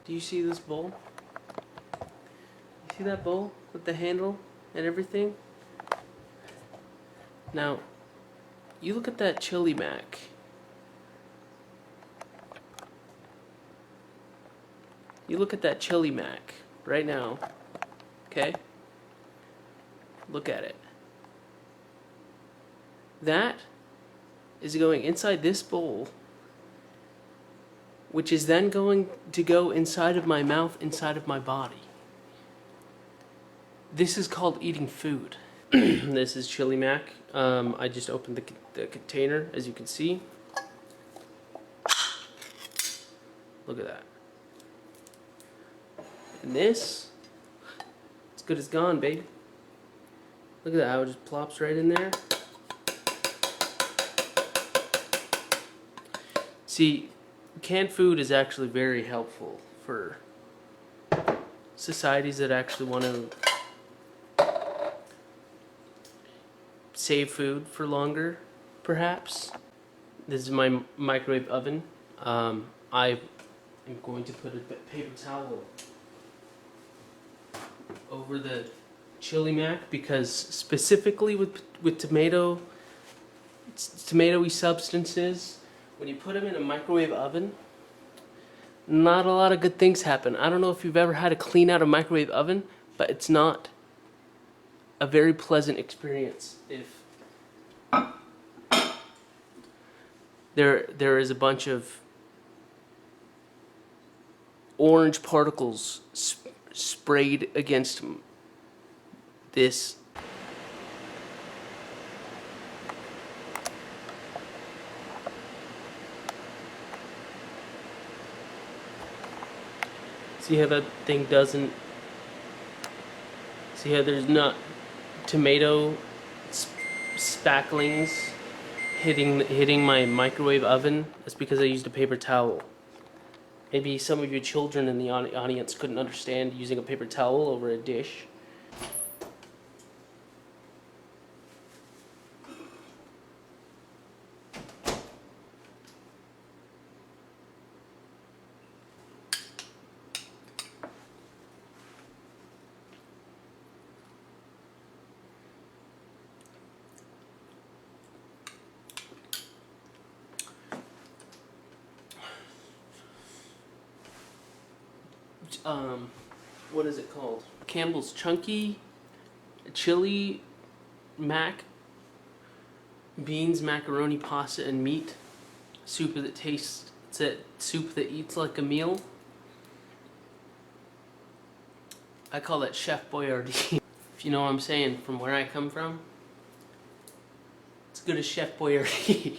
Do you see this bowl? You see that bowl with the handle and everything? Now, you look at that chili mac. You look at that chili mac right now, okay? Look at it. That is going inside this bowl, which is then going to go inside of my mouth, inside of my body. This is called eating food. This is chili mac. I just opened the container, as you can see. Look at that. And this, it's good as gone, baby. Look at that, how it just plops right in there. See, canned food is actually very helpful for societies that actually want to save food for longer, perhaps. This is my microwave oven. I am going to put a paper towel over the chili mac because specifically with tomatoey substances, when you put them in a microwave oven, not a lot of good things happen. I don't know if you've ever had to clean out a microwave oven, but it's not a very pleasant experience. If there is a bunch of orange particles sprayed against this. See how that thing doesn't, see how there's not tomato spacklings hitting my microwave oven? That's because I used a paper towel. Maybe some of your children in the audience couldn't understand using a paper towel over a dish. What is it called? Campbell's Chunky Chili Mac Beans, Macaroni, Pasta, and Meat soup that tastes, it's a soup that eats like a meal. I call that Chef Boyardee. If you know what I'm saying, from where I come from, it's good as Chef Boyardee.